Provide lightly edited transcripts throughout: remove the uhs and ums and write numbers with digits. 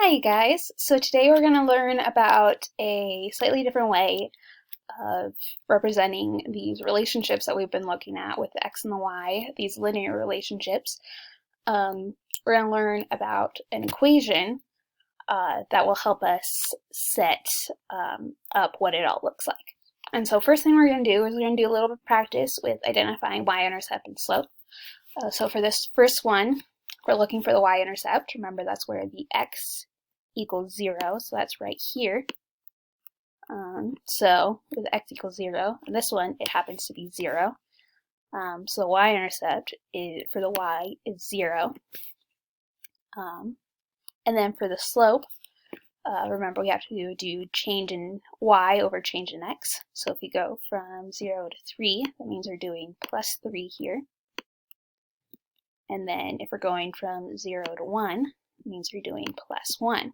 Hi guys, so today we're going to learn about a slightly different way of representing these relationships that we've been looking at with the x and the y, these linear relationships. We're going to learn about an equation that will help us set up what it all looks like. And so first thing we're going to do is we're going to do a little bit of practice with identifying y-intercept and slope. So for this first one, we're looking for the y-intercept. Remember, that's where the x equals 0, so that's right here. So with x equals 0, and this one, it happens to be 0. So the y-intercept for the y is 0. And then for the slope, remember we have to do change in y over change in x. So if we go from 0 to 3, that means we're doing plus 3 here. And then if we're going from 0 to 1, it means we're doing plus 1.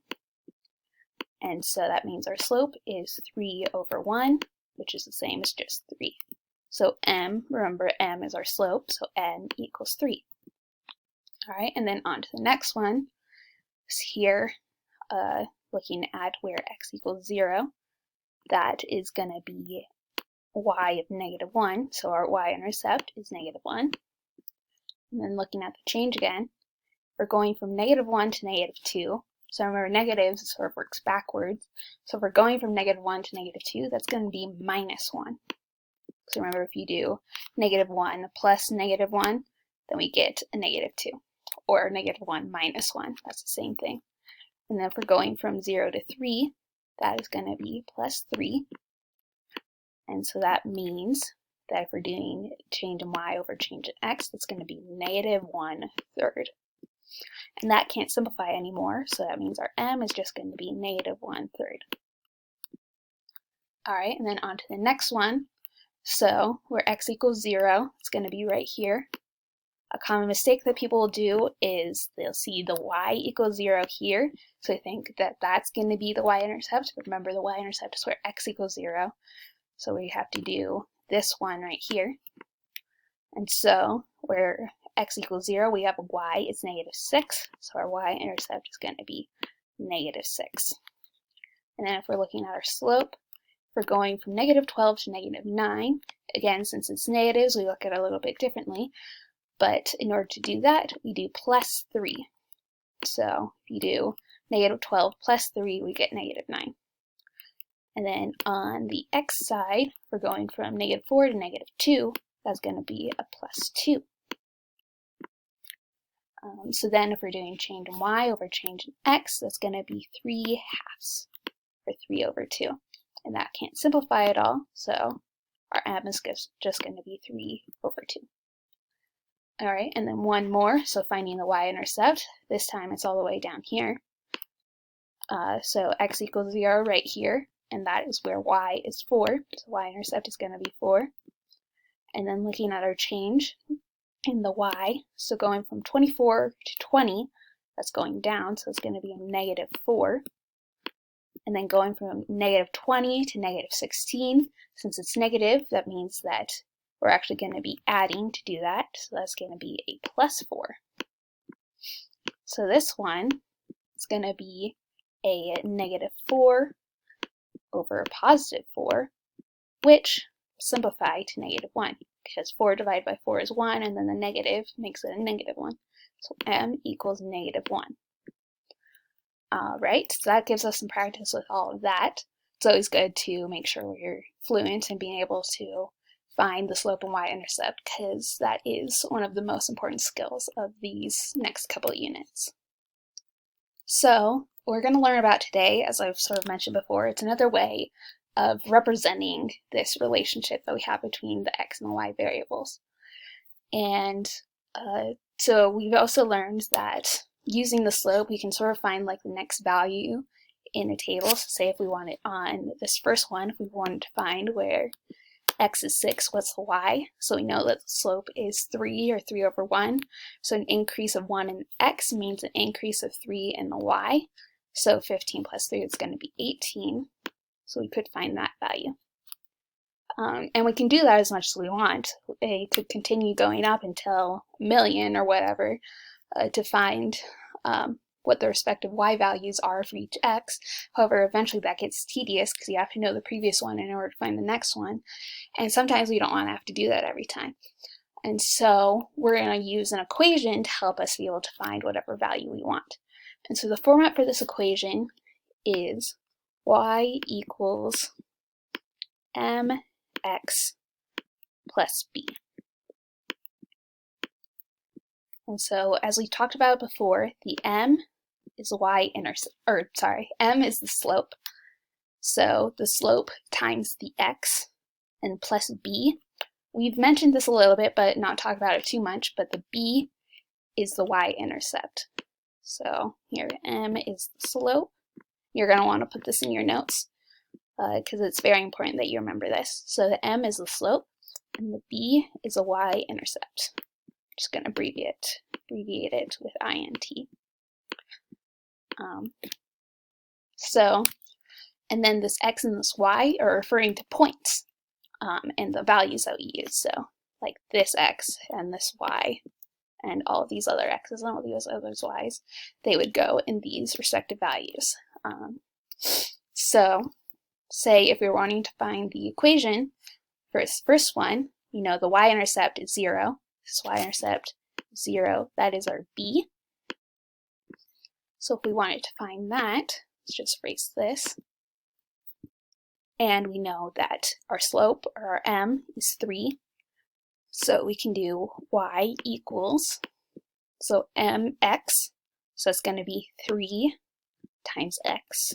And so that means our slope is 3 over 1, which is the same as just 3. So m, remember m is our slope, so m equals 3. All right, and then on to the next one. So here, looking at where x equals 0, that is going to be y of negative 1, so our y-intercept is negative 1. And then looking at the change again, we're going from negative 1 to negative 2. So remember, negatives sort of works backwards. So if we're going from negative 1 to negative 2, that's going to be minus 1. So remember, if you do negative 1 plus negative 1, then we get a negative 2. Or negative 1 minus 1, that's the same thing. And then if we're going from 0 to 3, that is going to be plus 3. And so that means that if we're doing change in y over change in x, that's going to be negative 1/3. And that can't simplify anymore, so that means our m is just going to be negative 1/3. All right, and then on to the next one. So where x equals 0, it's going to be right here. A common mistake that people will do is they'll see the y equals 0 here, so they think that that's going to be the y-intercept. But remember, the y-intercept is where x equals 0, so we have to do this one right here. And so where x equals 0, we have y is negative 6, so our y-intercept is going to be negative 6. And then if we're looking at our slope, we're going from negative 12 to negative 9. Again, since it's negatives, we look at it a little bit differently. But in order to do that, we do plus 3. So if you do negative 12 plus 3, we get negative 9. And then on the x side, we're going from negative 4 to negative 2. That's going to be a plus 2. So then if we're doing change in y over change in x, that's going to be 3/2, or 3 over 2. And that can't simplify at all, so our m is just going to be 3 over 2. All right, and then one more, so finding the y-intercept. This time it's all the way down here. So x equals 0 right here, and that is where y is 4. So y-intercept is going to be 4. And then looking at our change in the y, so going from 24 to 20, that's going down, so it's going to be a negative 4. And then going from negative 20 to negative 16, since it's negative, that means that we're actually going to be adding to do that, so that's going to be a plus 4. So this one is going to be a negative 4 over a positive 4, which simplify to negative 1, because 4 divided by 4 is 1, and then the negative makes it a negative 1. So m equals negative 1. Alright, so that gives us some practice with all of that. It's always good to make sure we're fluent in being able to find the slope and y-intercept, because that is one of the most important skills of these next couple of units. So we're going to learn about today, as I've sort of mentioned before, it's another way of representing this relationship that we have between the x and the y variables. And so we've also learned that using the slope, we can sort of find like the next value in a table. So say if we want it on this first one, if we wanted to find where x is 6, what's the y? So we know that the slope is 3, or 3 over 1. So an increase of 1 in x means an increase of 3 in the y. So 15 plus 3 is going to be 18. So we could find that value. And we can do that as much as we want. It could continue going up until a million or whatever to find what the respective y values are for each x. However, eventually that gets tedious because you have to know the previous one in order to find the next one. And sometimes we don't want to have to do that every time. And so we're going to use an equation to help us be able to find whatever value we want. And so the format for this equation is y equals mx plus b. And so as we talked about before, the m is m is the slope. So the slope times the x and plus b. We've mentioned this a little bit, but not talked about it too much, but the b is the y-intercept. So here, m is the slope. You're going to want to put this in your notes because it's very important that you remember this. So the m is the slope, and the b is the y-intercept. I'm just going to abbreviate it with int. And then this x and this y are referring to points and the values that we use. So like this x and this y and all of these other x's and all these other y's, they would go in these respective values. So say if we're wanting to find the equation for this first one, you know the y-intercept is 0. This y-intercept is 0. That is our b. So if we wanted to find that, let's just erase this. And we know that our slope, or our m, is 3. So we can do y equals, so mx, so it's going to be 3 times x,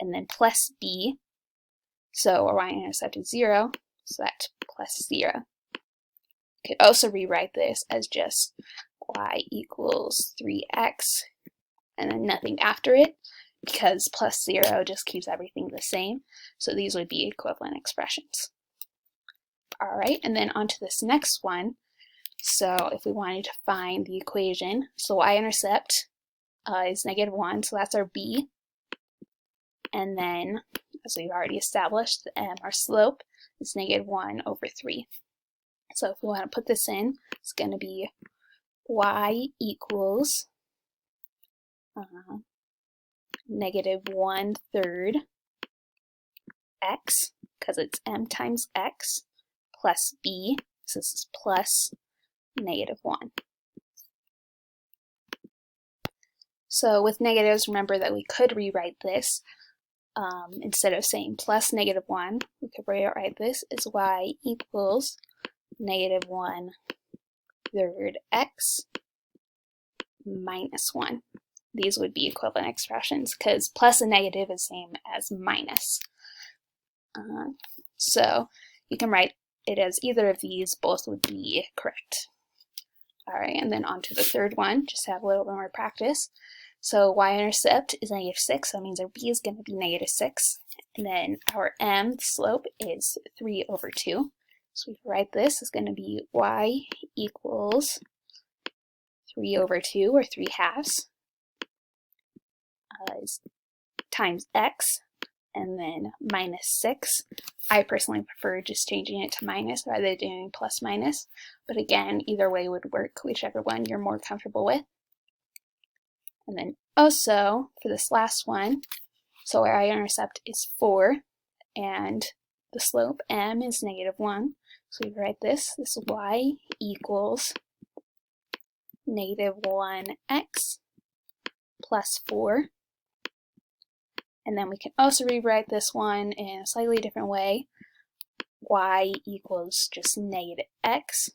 and then plus b, so our y-intercept is 0, so that's plus 0. You could also rewrite this as just y equals 3x, and then nothing after it, because plus 0 just keeps everything the same. So these would be equivalent expressions. All right, and then on to this next one. So if we wanted to find the equation, so y-intercept is -1, so that's our b. And then, as we've already established, the m, our slope, is -1 over 3. So if we want to put this in, it's going to be y equals -1/3 x, because it's m times x, plus b, so this is plus -1. So with negatives, remember that we could rewrite this. Instead of saying plus -1, we could rewrite this as y equals -1/3 x minus 1. These would be equivalent expressions because plus and negative is the same as minus. So you can write it as either of these, both would be correct. All right, and then on to the third one, just to have a little bit more practice. So y-intercept is -6, so that means our b is going to be -6. And then our m, the slope, is 3 over 2. So we write this is going to be y equals 3 over 2, or 3/2, times x, and then -6. I personally prefer just changing it to minus rather than doing plus minus, but again, either way would work, whichever one you're more comfortable with. And then also, for this last one, so our y-intercept is 4, and the slope, m, is -1. So we write this is y equals -1x plus 4. And then we can also rewrite this one in a slightly different way. Y equals just -x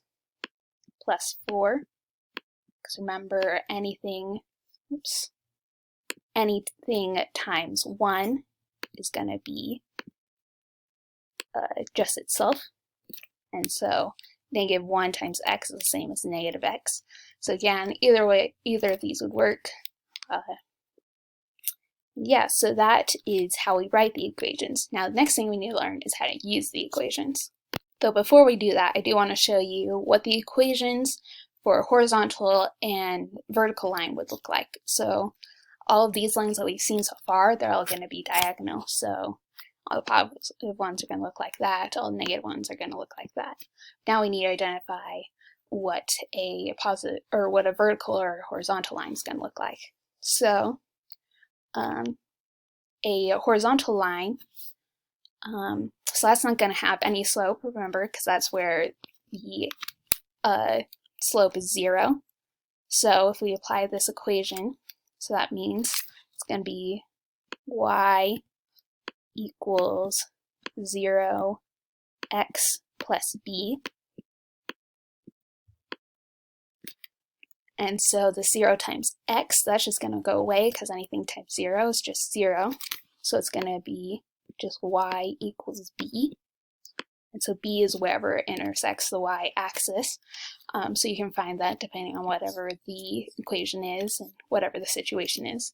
plus 4. Because remember, anything times 1 is going to be just itself. And so -1 times x is the same as -x. So again, either way, either of these would work. Yeah, so that is how we write the equations. Now the next thing we need to learn is how to use the equations. Though before we do that, I do want to show you what the equations for a horizontal and vertical line would look like. So all of these lines that we've seen so far, they're all going to be diagonal. So all the positive ones are going to look like that, all the negative ones are going to look like that. Now we need to identify what a positive, or what a vertical or horizontal line is going to look like. So a horizontal line, so that's not going to have any slope, remember, because that's where the slope is 0. So if we apply this equation, so that means it's going to be y equals 0 x plus b. And so the 0 times x, that's just going to go away because anything times 0 is just 0. So it's going to be just y equals b. And so b is wherever it intersects the y-axis. So you can find that depending on whatever the equation is and whatever the situation is.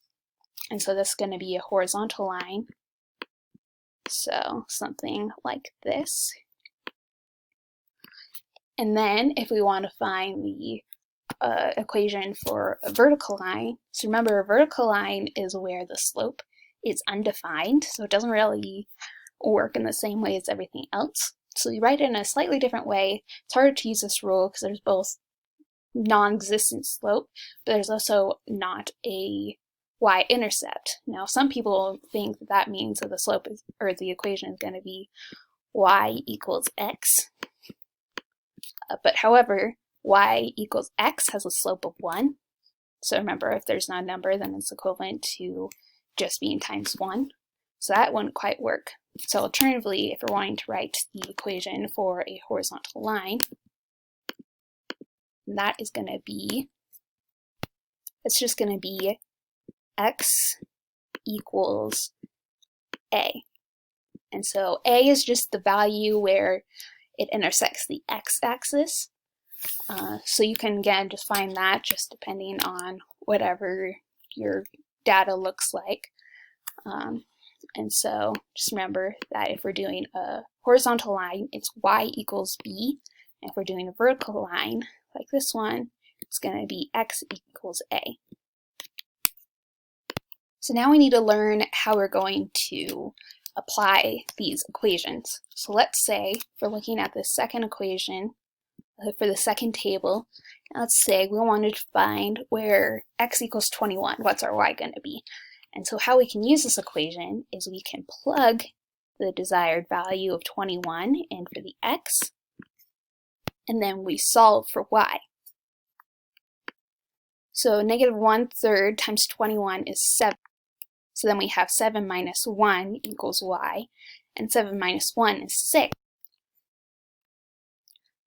And so this is going to be a horizontal line. So something like this. And then if we want to find the equation for a vertical line, so remember a vertical line is where the slope is undefined, so it doesn't really work in the same way as everything else. So you write it in a slightly different way. It's harder to use this rule because there's both non-existent slope, but there's also not a y-intercept. Now some people think that that means that the slope is, or the equation is going to be y equals x. But however, y equals x has a slope of 1. So remember, if there's not a number, then it's equivalent to just being times 1. So that wouldn't quite work. So alternatively, if we're wanting to write the equation for a horizontal line, that is going to be, it's just going to be x equals a. And so a is just the value where it intersects the x-axis. So you can, again, just find that just depending on whatever your data looks like. And so just remember that if we're doing a horizontal line, it's y equals b. And if we're doing a vertical line, like this one, it's going to be x equals a. So now we need to learn how we're going to apply these equations. So let's say if we're looking at the second equation for the second table, let's say we wanted to find where x equals 21, what's our y going to be? And so how we can use this equation is we can plug the desired value of 21 in for the x, and then we solve for y. So negative 1/3 times 21 is 7. So then we have 7 minus 1 equals y, and 7 minus 1 is 6.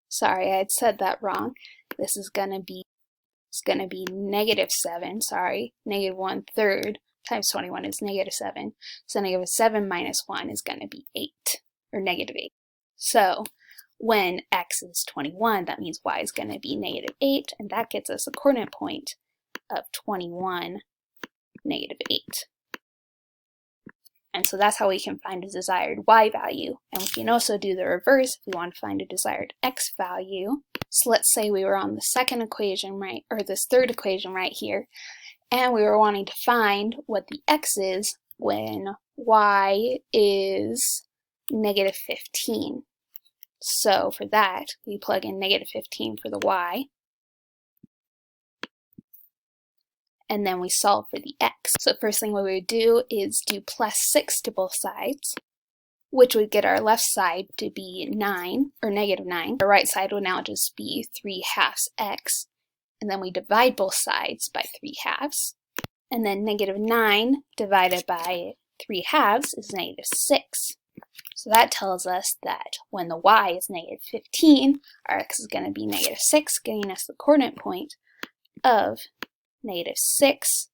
Sorry, I had said that wrong. This is going to be, negative 7, sorry, negative 1/3 times 21 is negative 7. So negative 7 minus 1 is going to be 8, or negative 8. So when x is 21, that means y is going to be negative 8, and that gets us a coordinate point of 21, negative 8. And so that's how we can find a desired y value. And we can also do the reverse if we want to find a desired x value. So let's say we were on the second equation, right, or this third equation right here, and we were wanting to find what the x is when y is negative 15. So for that, we plug in negative 15 for the y, and then we solve for the x. So first thing we would do is do plus 6 to both sides, which would get our left side to be 9, or negative 9. The right side would now just be 3/2 x, and then we divide both sides by 3/2. And then negative 9 divided by 3/2 is negative 6. So that tells us that when the y is negative 15, our x is going to be negative 6, getting us the coordinate point of negative 6,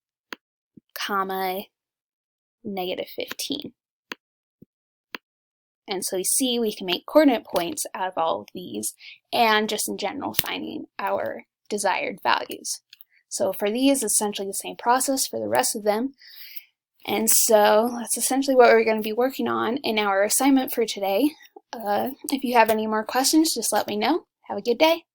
comma, negative 15. And so you see we can make coordinate points out of all of these, and just in general finding our desired values. So for these, it's essentially the same process for the rest of them. And so that's essentially what we're going to be working on in our assignment for today. If you have any more questions, just let me know. Have a good day.